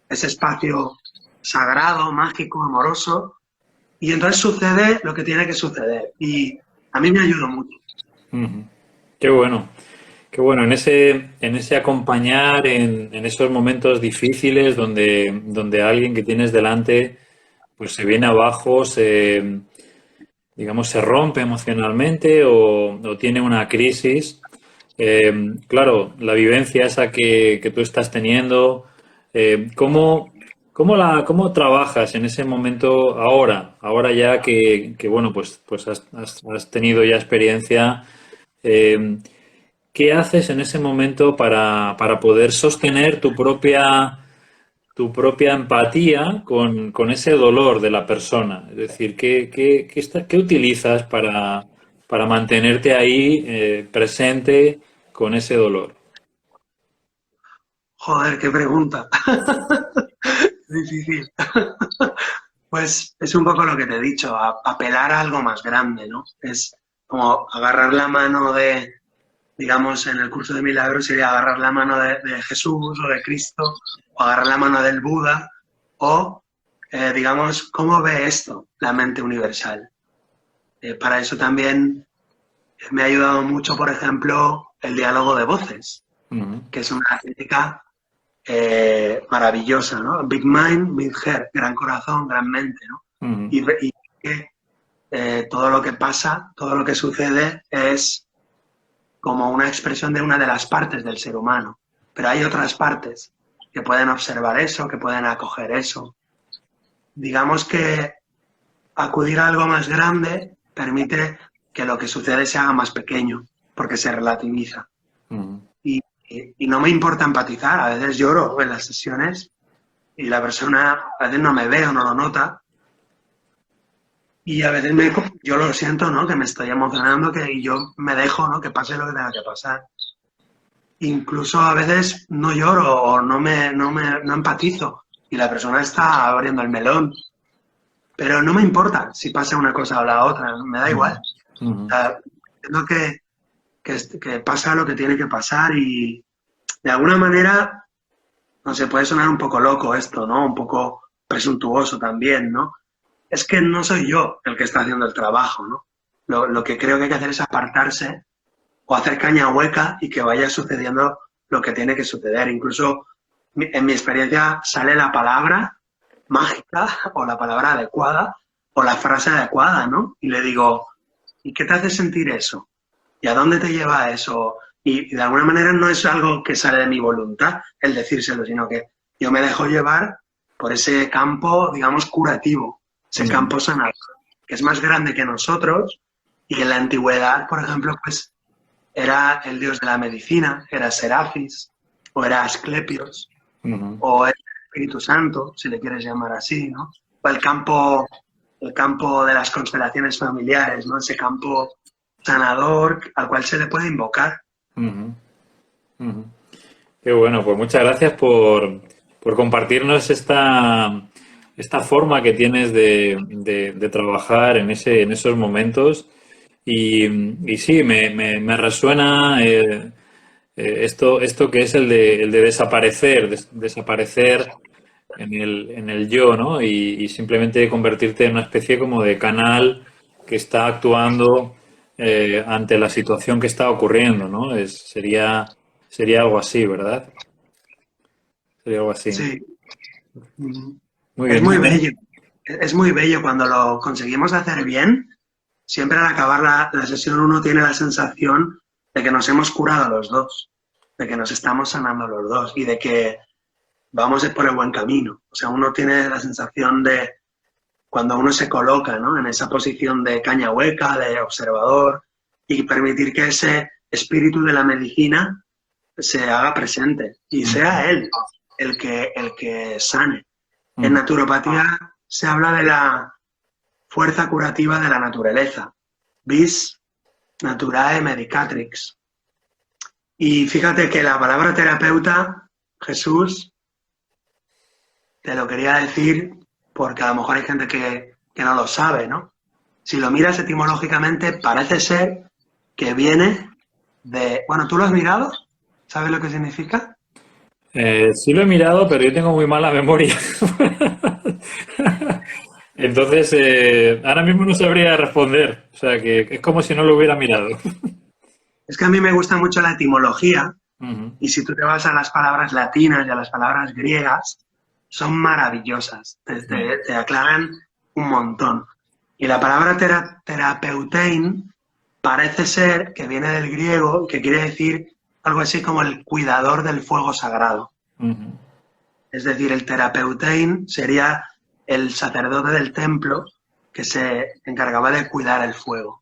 Speaker 2: ese espacio sagrado, mágico, amoroso, y entonces sucede lo que tiene que suceder. Y A mí me ayudó mucho.
Speaker 1: Ujú. Qué bueno. Qué bueno, en ese acompañar en esos momentos difíciles donde alguien que tienes delante pues se viene abajo, digamos, se rompe emocionalmente o tiene una crisis. Claro, la vivencia esa que tú estás teniendo, ¿cómo, cómo trabajas en ese momento ahora? Ahora ya que bueno, pues has tenido ya experiencia. eh, ¿Qué haces en ese momento para poder sostener tu propia empatía con ese dolor de la persona? Es decir, ¿qué utilizas para mantenerte ahí presente con ese dolor?
Speaker 2: Joder, qué pregunta. Difícil. Pues es un poco lo que te he dicho, apelar a algo más grande, ¿no? Es como agarrar la mano de, digamos, en el curso de milagros sería agarrar la mano de Jesús o de Cristo, o agarrar la mano del Buda, o, digamos, ¿cómo ve esto la mente universal? Para eso también me ha ayudado mucho, por ejemplo, el diálogo de voces,
Speaker 1: Ujú,
Speaker 2: que es una técnica maravillosa, ¿no? Big mind, big heart, gran corazón, gran mente, ¿no?
Speaker 1: ujú,
Speaker 2: Y que todo lo que pasa, todo lo que sucede es como una expresión de una de las partes del ser humano. Pero hay otras partes que pueden observar eso, que pueden acoger eso. Digamos que acudir a algo más grande permite que lo que sucede se haga más pequeño, porque se relativiza.
Speaker 1: ujú,
Speaker 2: Y, y no me importa empatizar, a veces lloro en las sesiones y la persona a veces no me ve o no lo nota, y a veces yo lo siento, ¿no? Que me estoy emocionando, y yo me dejo, ¿no? Que pase lo que tenga que pasar. Incluso a veces no lloro o no empatizo y la persona está abriendo el melón, pero no me importa si pasa una cosa o la otra, me da igual. O
Speaker 1: ujú,
Speaker 2: sea, entiendo que pasa lo que tiene que pasar y de alguna manera, no sé, puede sonar un poco loco esto, ¿no? Un poco presuntuoso también, ¿no? Es que no soy yo el que está haciendo el trabajo, ¿no? Lo que creo que hay que hacer es apartarse o hacer caña hueca y que vaya sucediendo lo que tiene que suceder. Incluso en mi experiencia sale la palabra mágica o la palabra adecuada o la frase adecuada, ¿no? Y le digo, ¿y qué te hace sentir eso? ¿Y a dónde te lleva eso? Y de alguna manera no es algo que sale de mi voluntad el decírselo, sino que yo me dejo llevar por ese campo, digamos, curativo, ese
Speaker 1: ujú,
Speaker 2: campo sanador, que es más grande que nosotros y que en la antigüedad, por ejemplo, pues era el dios de la medicina, era Serafis, o era Asclepios,
Speaker 1: ujú.
Speaker 2: o el Espíritu Santo, si le quieres llamar así, ¿no? O el campo de las constelaciones familiares, ¿no? Ese campo sanador al cual se le puede invocar.
Speaker 1: Ujú, ujú. Qué bueno, pues muchas gracias por compartirnos esta forma que tienes de trabajar en esos momentos. Y sí, me resuena esto que es el de desaparecer, desaparecer en el yo, ¿no? Y simplemente convertirte en una especie como de canal que está actuando ante la situación que está ocurriendo, ¿no? Sería algo así, ¿verdad? Sería algo así.
Speaker 2: Sí,
Speaker 1: Muy
Speaker 2: es
Speaker 1: bien,
Speaker 2: muy
Speaker 1: muy bien.
Speaker 2: bello. Es muy bello cuando lo conseguimos hacer bien. Siempre al acabar la sesión uno tiene la sensación de que nos hemos curado los dos, de que nos estamos sanando los dos y de que vamos por el buen camino. O sea, uno tiene la sensación de cuando uno se coloca, ¿no? En esa posición de caña hueca, de observador, y permitir que ese espíritu de la medicina se haga presente y sea él el que sane. En
Speaker 1: Ujú,
Speaker 2: naturopatía se habla de la fuerza curativa de la naturaleza, vis naturae medicatrix. Y fíjate que la palabra terapeuta, Jesús, te lo quería decir porque a lo mejor hay gente que no lo sabe, ¿no? Si lo miras etimológicamente, parece ser que viene de... Bueno, ¿tú lo has mirado? ¿Sabes lo que significa?
Speaker 1: sí lo he mirado, pero yo tengo muy mala memoria. Entonces, ahora mismo no sabría responder. O sea, que es como si no lo hubiera mirado.
Speaker 2: Es que a mí me gusta mucho la etimología
Speaker 1: Ujú,
Speaker 2: y si tú te vas a las palabras latinas y a las palabras griegas, son maravillosas,
Speaker 1: ujú,
Speaker 2: te aclaran un montón. Y la palabra terapeutein parece ser que viene del griego, que quiere decir algo así como el cuidador del fuego sagrado.
Speaker 1: ujú.
Speaker 2: Es decir, el terapeutein sería el sacerdote del templo que se encargaba de cuidar el fuego.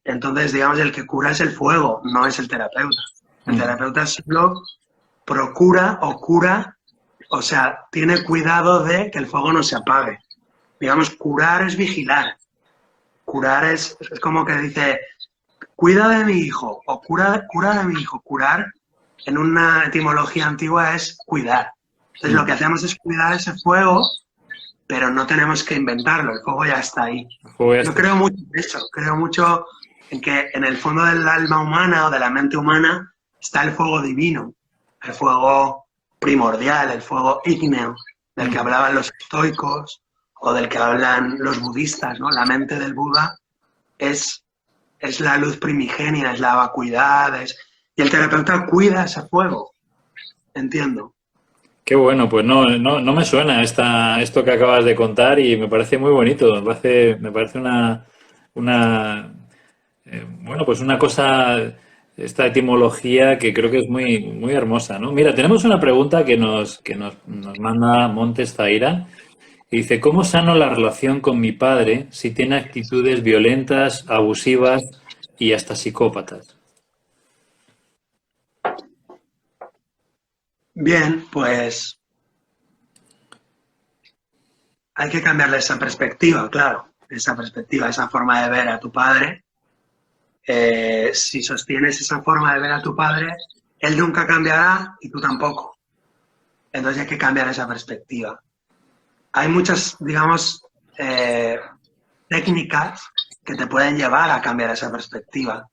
Speaker 2: Entonces, digamos, el que cura es el fuego, no es el terapeuta. El
Speaker 1: Ujú.
Speaker 2: terapeuta solo procura o cura, o sea, tiene cuidado de que el fuego no se apague. Digamos, curar es vigilar. Curar es como que dice, cuida de mi hijo o cura de mi hijo. Curar en una etimología antigua es cuidar. Entonces lo que hacemos es cuidar ese fuego, pero no tenemos que inventarlo, el fuego ya está ahí.
Speaker 1: Juego ya
Speaker 2: Yo
Speaker 1: está.
Speaker 2: creo mucho en eso, creo mucho en que en el fondo del alma humana o de la mente humana está el fuego divino, el fuego primordial, el fuego ígneo, del que
Speaker 1: Ujú.
Speaker 2: hablaban los estoicos o del que hablan los budistas, ¿no? La mente del Buda es, es la luz primigenia, es la vacuidad, y el terapeuta cuida ese fuego, entiendo.
Speaker 1: Qué bueno, pues no me suena esto que acabas de contar y me parece muy bonito. Me parece una, bueno, pues una cosa, esta etimología que creo que es muy hermosa, ¿no? Mira, tenemos una pregunta que nos manda Montes Zaira y dice, ¿cómo sano la relación con mi padre si tiene actitudes violentas, abusivas y hasta psicópatas?
Speaker 2: Bien, pues hay que cambiarle esa perspectiva, claro, esa perspectiva, esa forma de ver a tu padre. Si sostienes esa forma de ver a tu padre, él nunca cambiará y tú tampoco. Entonces hay que cambiar esa perspectiva. Hay muchas, digamos, técnicas que te pueden llevar a cambiar esa perspectiva.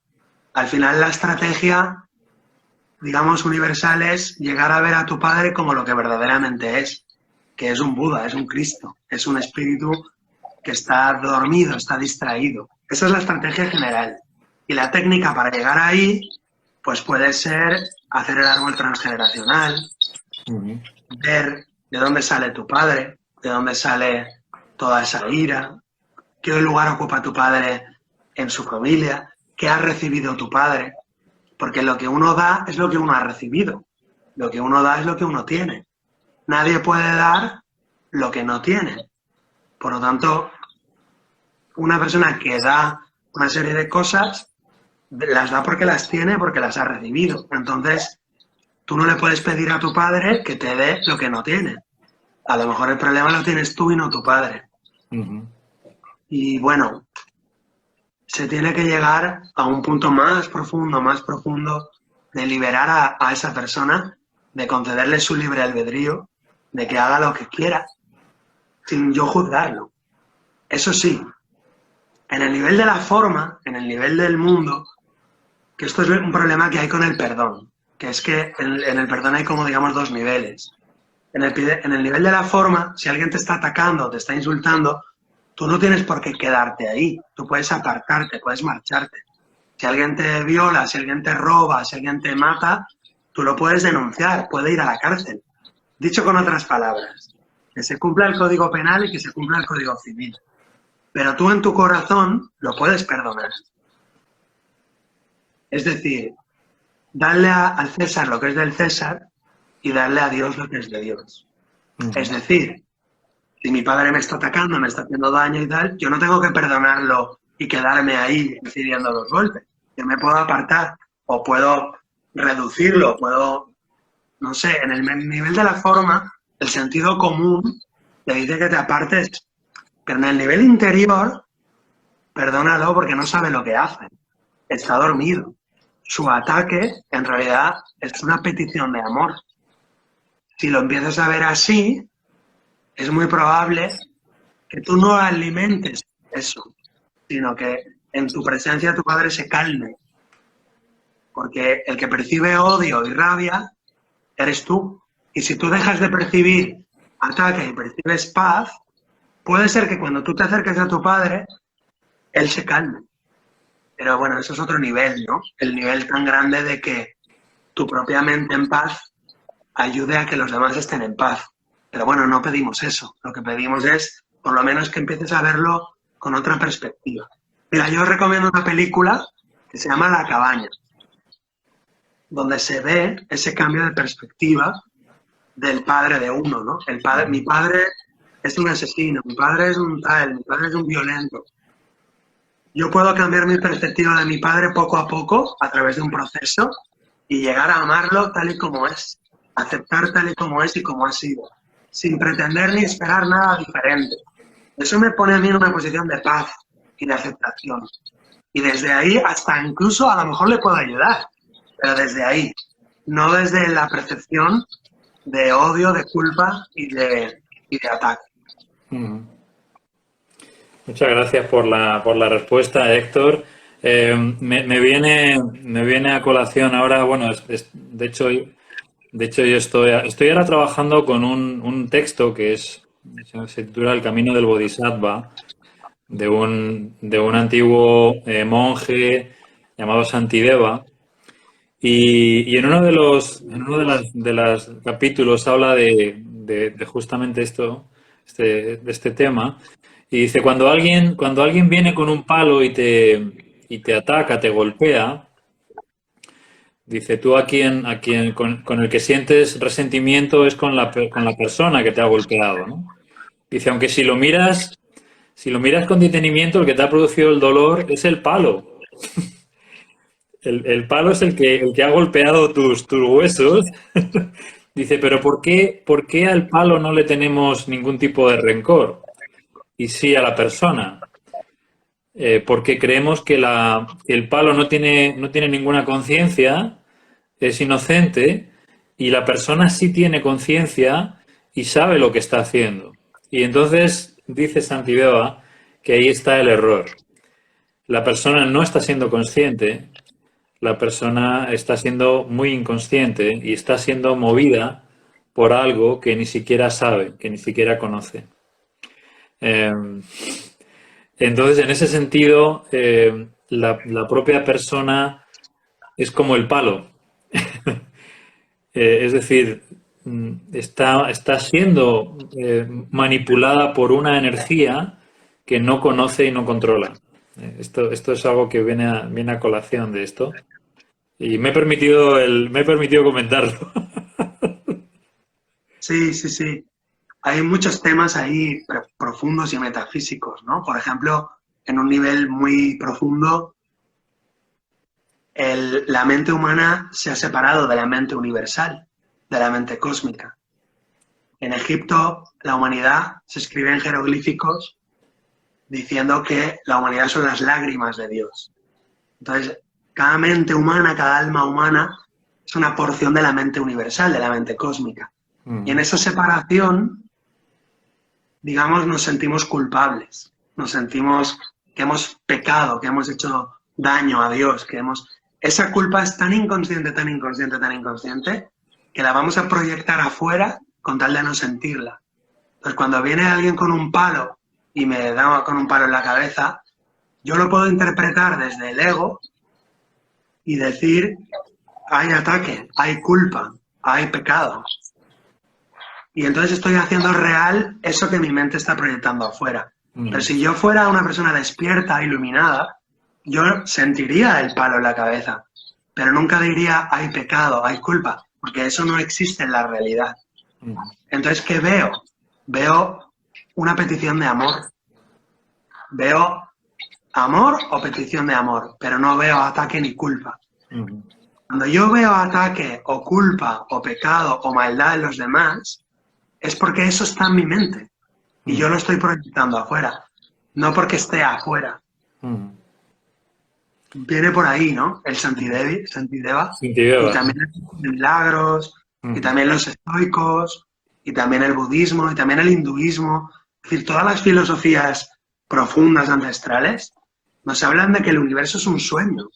Speaker 2: Al final la estrategia, digamos, universal es llegar a ver a tu padre como lo que verdaderamente es, que es un Buda, es un Cristo, es un espíritu que está dormido, está distraído. Esa es la estrategia general. Y la técnica para llegar ahí, pues puede ser hacer el árbol transgeneracional,
Speaker 1: Ujú,
Speaker 2: ver de dónde sale tu padre, de dónde sale toda esa ira, qué lugar ocupa tu padre en su familia, qué ha recibido tu padre, porque lo que uno da es lo que uno ha recibido, lo que uno da es lo que uno tiene. Nadie puede dar lo que no tiene. Por lo tanto, una persona que da una serie de cosas, las da porque las tiene, porque las ha recibido. Entonces, tú no le puedes pedir a tu padre que te dé lo que no tiene. A lo mejor el problema lo tienes tú y no tu padre.
Speaker 1: ujú.
Speaker 2: Y bueno, se tiene que llegar a un punto más profundo de liberar a esa persona, de concederle su libre albedrío, de que haga lo que quiera, sin yo juzgarlo. Eso sí, en el nivel de la forma, en el nivel del mundo, que esto es un problema que hay con el perdón, que es que en el perdón hay como, digamos, dos niveles. En el nivel de la forma, si alguien te está atacando, te está insultando, tú no tienes por qué quedarte ahí, tú puedes apartarte, puedes marcharte. Si alguien te viola, si alguien te roba, si alguien te mata, tú lo puedes denunciar, puede ir a la cárcel. Dicho con otras palabras, que se cumpla el código penal y que se cumpla el código civil. Pero tú en tu corazón lo puedes perdonar. Es decir, darle al César lo que es del César y darle a Dios lo que es de Dios. Es
Speaker 1: Ujú,
Speaker 2: decir, si mi padre me está atacando, me está haciendo daño y tal, yo no tengo que perdonarlo y quedarme ahí recibiendo los golpes. Yo me puedo apartar o puedo reducirlo, puedo, no sé, en el nivel de la forma, el sentido común te dice que te apartes, pero en el nivel interior, perdónalo porque no sabe lo que hace. Está dormido. Su ataque, en realidad, es una petición de amor. Si lo empiezas a ver así, es muy probable que tú no alimentes eso, sino que en tu presencia tu padre se calme. Porque el que percibe odio y rabia eres tú. Y si tú dejas de percibir ataque y percibes paz, puede ser que cuando tú te acerques a tu padre, él se calme. Pero bueno, eso es otro nivel, ¿no? El nivel tan grande de que tu propia mente en paz ayude a que los demás estén en paz. Pero bueno, no pedimos eso. Lo que pedimos es, por lo menos, que empieces a verlo con otra perspectiva. Mira, yo os recomiendo una película que se llama La cabaña, donde se ve ese cambio de perspectiva del padre de uno, ¿no? Mi padre es un asesino, mi padre es un tal, mi padre es un violento. Yo puedo cambiar mi perspectiva de mi padre poco a poco a través de un proceso y llegar a amarlo tal y como es, aceptar tal y como es y como ha sido, sin pretender ni esperar nada diferente. Eso me pone a mí en una posición de paz y de aceptación. Y desde ahí hasta incluso a lo mejor le puedo ayudar, pero desde ahí, no desde la percepción de odio, de culpa y de ataque.
Speaker 1: Muchas gracias por la respuesta, Héctor. Me viene a colación ahora, bueno, de hecho yo estoy ahora trabajando con un texto que se titula El camino del Bodhisattva, de un antiguo monje llamado Shantideva. Y en uno de los capítulos habla de justamente de este tema. Y dice, cuando alguien viene con un palo y te ataca, te golpea, dice, tú con el que sientes resentimiento es con la persona que te ha golpeado, ¿no? Dice, aunque si lo miras con detenimiento, el que te ha producido el dolor es el palo. El palo es el que ha golpeado tus huesos. Dice, pero ¿por qué al palo no le tenemos ningún tipo de rencor? Y sí a la persona. Porque creemos que el palo no tiene ninguna conciencia, es inocente, y la persona sí tiene conciencia y sabe lo que está haciendo. Y entonces dice Shantideva que ahí está el error. La persona no está siendo consciente, la persona está siendo muy inconsciente y está siendo movida por algo que ni siquiera sabe, que ni siquiera conoce. Entonces, en ese sentido, la propia persona es como el palo. Es decir, está siendo manipulada por una energía que no conoce y no controla. Esto es algo que viene a colación de esto. Y me he permitido comentarlo.
Speaker 2: Sí, sí, sí. Hay muchos temas ahí profundos y metafísicos, ¿no? Por ejemplo, en un nivel muy profundo, la mente humana se ha separado de la mente universal, de la mente cósmica. En Egipto, la humanidad se escribe en jeroglíficos diciendo que la humanidad son las lágrimas de Dios. Entonces, cada mente humana, cada alma humana es una porción de la mente universal, de la mente cósmica. Y en esa separación, digamos, nos sentimos culpables, nos sentimos que hemos pecado, que hemos hecho daño a Dios, Esa culpa es tan inconsciente, tan inconsciente, tan inconsciente, que la vamos a proyectar afuera con tal de no sentirla. Entonces, cuando viene alguien con un palo y me da con un palo en la cabeza, yo lo puedo interpretar desde el ego y decir, hay ataque, hay culpa, hay pecado. Y entonces estoy haciendo real eso que mi mente está proyectando afuera. Pero si yo fuera una persona despierta, iluminada, yo sentiría el palo en la cabeza, pero nunca diría hay pecado, hay culpa, porque eso no existe en la realidad. Entonces, ¿qué veo? Veo una petición de amor. Veo amor o petición de amor, pero no veo ataque ni culpa. Cuando yo veo ataque o culpa o pecado o maldad en los demás, es porque eso está en mi mente y yo lo estoy proyectando afuera, no porque esté afuera. Viene por ahí, ¿no? El Shantideva. Y también los milagros, y también los estoicos, y también el budismo, y también el hinduismo. Es decir, todas las filosofías profundas ancestrales nos hablan de que el universo es un sueño.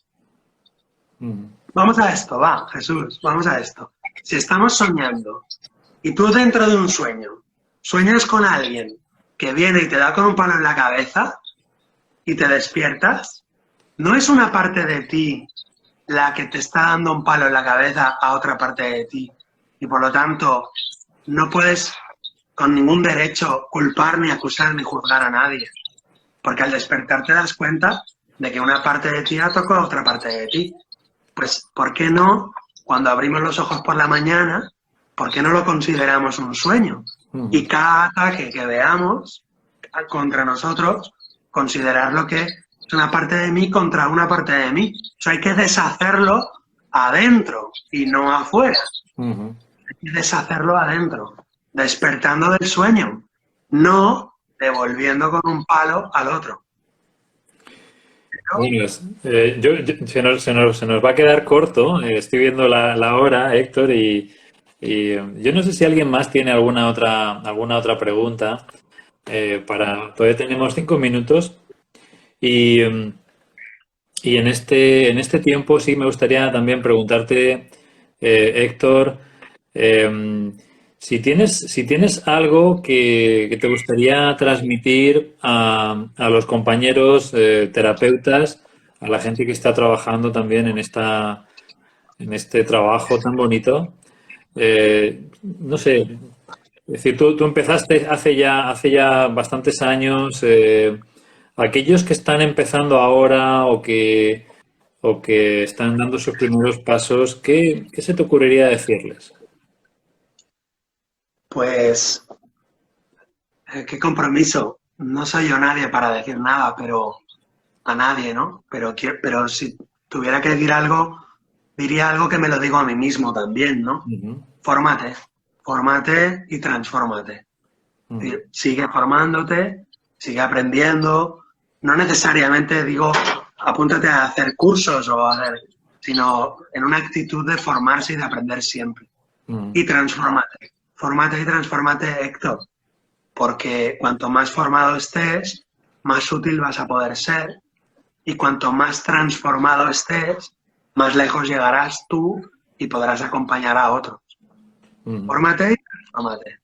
Speaker 2: Vamos a esto, Jesús, vamos a esto. Si estamos soñando y tú dentro de un sueño sueñas con alguien que viene y te da con un palo en la cabeza y te despiertas, no es una parte de ti la que te está dando un palo en la cabeza a otra parte de ti. Y por lo tanto, no puedes con ningún derecho culpar, ni acusar, ni juzgar a nadie. Porque al despertar te das cuenta de que una parte de ti ha tocado a otra parte de ti. Pues, ¿por qué no, cuando abrimos los ojos por la mañana, por qué no lo consideramos un sueño? Y cada ataque que veamos contra nosotros, considerarlo que es una parte de mí contra una parte de mí. O sea, hay que deshacerlo adentro y no afuera. Hay que deshacerlo adentro, despertando del sueño, no devolviendo con un palo al otro.
Speaker 1: Bueno, se nos va a quedar corto. Estoy viendo la hora, Héctor, yo no sé si alguien más tiene alguna otra pregunta. Todavía tenemos 5 minutos y, y en este tiempo sí me gustaría también preguntarte, Héctor, si tienes algo que te gustaría transmitir a los compañeros terapeutas, a la gente que está trabajando también en este trabajo tan bonito. No sé, es decir, tú empezaste hace ya bastantes años. Aquellos que están empezando ahora o que están dando sus primeros pasos, ¿qué se te ocurriría decirles?
Speaker 2: Pues, qué compromiso. No soy yo nadie para decir nada, pero a nadie, ¿no? Pero si tuviera que decir algo, diría algo que me lo digo a mí mismo también, ¿no? Fórmate, fórmate y transfórmate. Sigue formándote, sigue aprendiendo. No necesariamente digo, apúntate a hacer cursos sino en una actitud de formarse y de aprender siempre. Y transfórmate. Fórmate y transfórmate, Héctor. Porque cuanto más formado estés, más útil vas a poder ser. Y cuanto más transformado estés, más lejos llegarás tú y podrás acompañar a otros. Fórmate y transfórmate.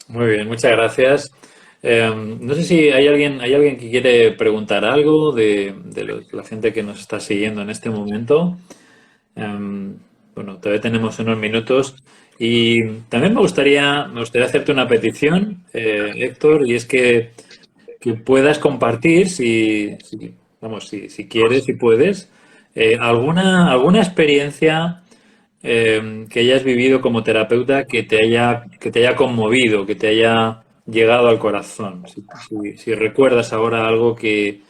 Speaker 1: Muy bien, muchas gracias. No sé si hay alguien que quiere preguntar algo de la gente que nos está siguiendo en este momento. Bueno, todavía tenemos unos minutos y también me gustaría hacerte una petición, Héctor, y es que puedas compartir, si quieres, si puedes, alguna experiencia que hayas vivido como terapeuta que te haya conmovido, que te haya llegado al corazón. Si recuerdas ahora algo que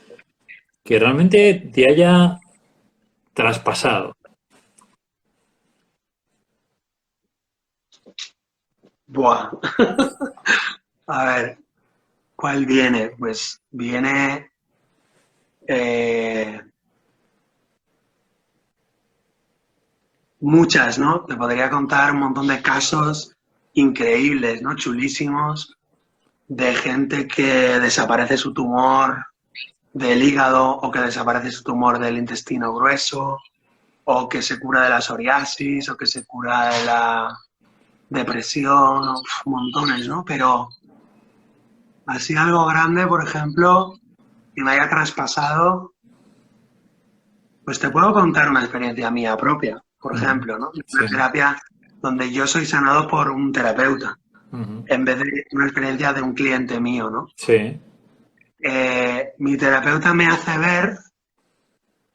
Speaker 1: realmente te haya traspasado.
Speaker 2: Buah. A ver, ¿cuál viene? Pues viene muchas, ¿no? Te podría contar un montón de casos increíbles, ¿no? Chulísimos, de gente que desaparece su tumor del hígado o que desaparece su tumor del intestino grueso o que se cura de la psoriasis o que se cura de la depresión, montones, ¿no? Pero así algo grande, por ejemplo, que me haya traspasado, pues te puedo contar una experiencia mía propia, por ejemplo, ¿no? Una terapia donde yo soy sanado por un terapeuta, en vez de una experiencia de un cliente mío, ¿no?
Speaker 1: Sí.
Speaker 2: Mi terapeuta me hace ver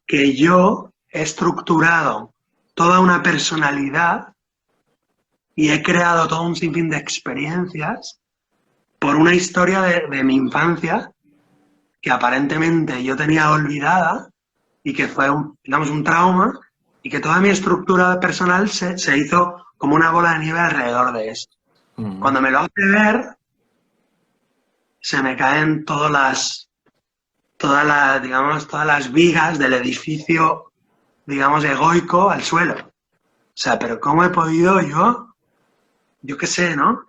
Speaker 2: que yo he estructurado toda una personalidad y he creado todo un sinfín de experiencias por una historia de mi infancia que aparentemente yo tenía olvidada y que fue, digamos, un trauma y que toda mi estructura personal se hizo como una bola de nieve alrededor de eso. Cuando me lo hace ver, se me caen todas las vigas del edificio, digamos, egoico al suelo. O sea, pero ¿cómo he podido yo qué sé, ¿no?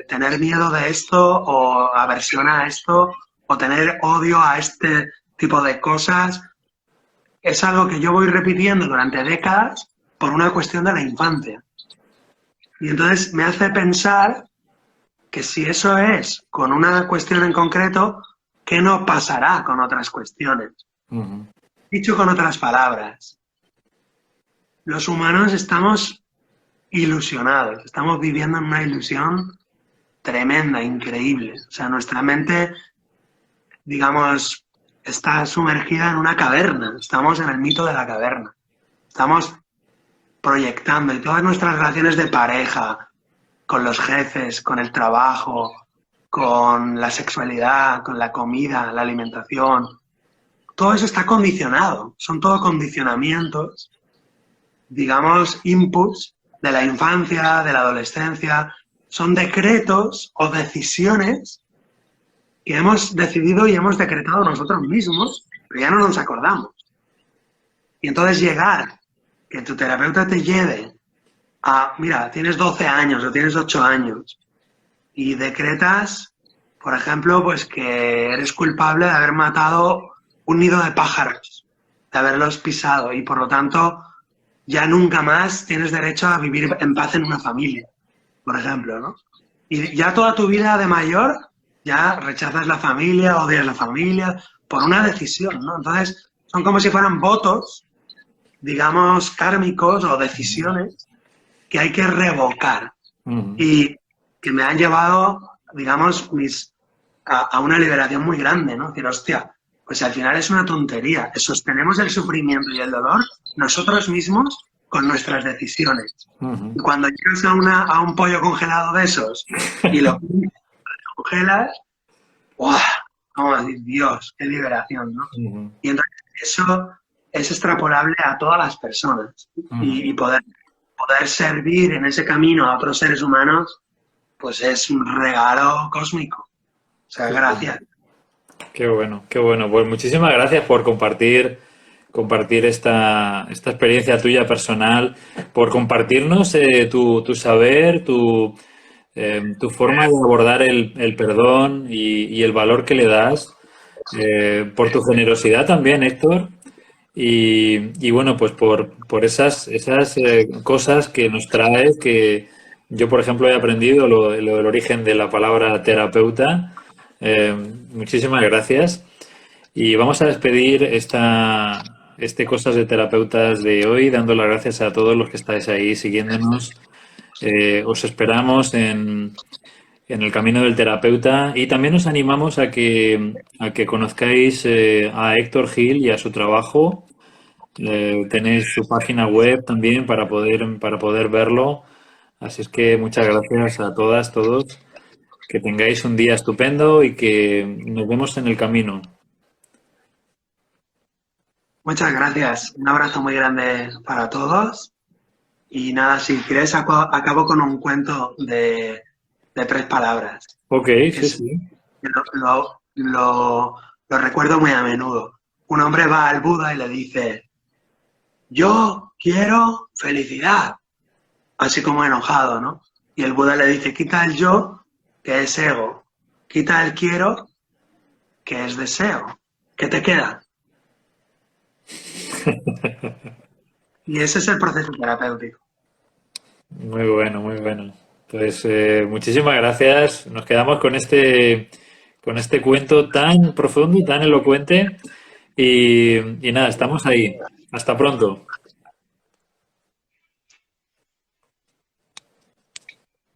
Speaker 2: Tener miedo de esto o aversión a esto o tener odio a este tipo de cosas? Es algo que yo voy repitiendo durante décadas por una cuestión de la infancia. Y entonces me hace pensar que si eso es con una cuestión en concreto, ¿qué no pasará con otras cuestiones? Dicho con otras palabras, los humanos estamos ilusionados, estamos viviendo en una ilusión tremenda, increíble. O sea, nuestra mente, digamos, está sumergida en una caverna, estamos en el mito de la caverna. Estamos proyectando y todas nuestras relaciones de pareja, con los jefes, con el trabajo, con la sexualidad, con la comida, la alimentación, todo eso está condicionado, son todo condicionamientos, digamos, inputs de la infancia, de la adolescencia, son decretos o decisiones que hemos decidido y hemos decretado nosotros mismos, pero ya no nos acordamos. Y entonces llegar, que tu terapeuta te lleve a, mira, tienes 12 años o tienes 8 años y decretas, por ejemplo, pues que eres culpable de haber matado un nido de pájaros, de haberlos pisado y por lo tanto ya nunca más tienes derecho a vivir en paz en una familia, por ejemplo, ¿no? Y ya toda tu vida de mayor ya rechazas la familia, odias la familia, por una decisión, ¿no? Entonces son como si fueran votos, digamos, kármicos o decisiones que hay que revocar y que me han llevado, digamos, a una liberación muy grande, ¿no? Decir, hostia, pues al final es una tontería. Sostenemos el sufrimiento y el dolor nosotros mismos con nuestras decisiones. Y cuando llegas a un pollo congelado de esos y lo congelas, ¡guau! Vamos a decir, Dios, qué liberación, ¿no? Y entonces eso es extrapolable a todas las personas y poder servir en ese camino a otros seres humanos, pues es un regalo cósmico. O sea, gracias.
Speaker 1: Qué bueno, qué bueno. Pues muchísimas gracias por compartir esta experiencia tuya personal, por compartirnos tu saber, tu forma de abordar el perdón y el valor que le das, por tu generosidad también, Héctor. Y bueno, pues por esas cosas que nos traes, que yo, por ejemplo, he aprendido lo del origen de la palabra terapeuta. Muchísimas gracias. Y vamos a despedir este Cosas de Terapeutas de hoy, dando las gracias a todos los que estáis ahí siguiéndonos. Os esperamos en el camino del terapeuta y también os animamos a que conozcáis a Héctor Gil y a su trabajo. Tenéis su página web también para poder verlo. Así es que muchas gracias a todas, todos. Que tengáis un día estupendo y que nos vemos en el camino.
Speaker 2: Muchas gracias. Un abrazo muy grande para todos. Y nada, si quieres, acabo con un cuento de 3 palabras.
Speaker 1: Ok, sí.
Speaker 2: Lo recuerdo muy a menudo. Un hombre va al Buda y le dice, yo quiero felicidad. Así como enojado, ¿no? Y el Buda le dice, quita el yo, que es ego. Quita el quiero, que es deseo. ¿Qué te queda? Y ese es el proceso terapéutico.
Speaker 1: Muy bueno, muy bueno. Pues muchísimas gracias. Nos quedamos con este cuento tan profundo y tan elocuente. Y nada, estamos ahí. Hasta pronto.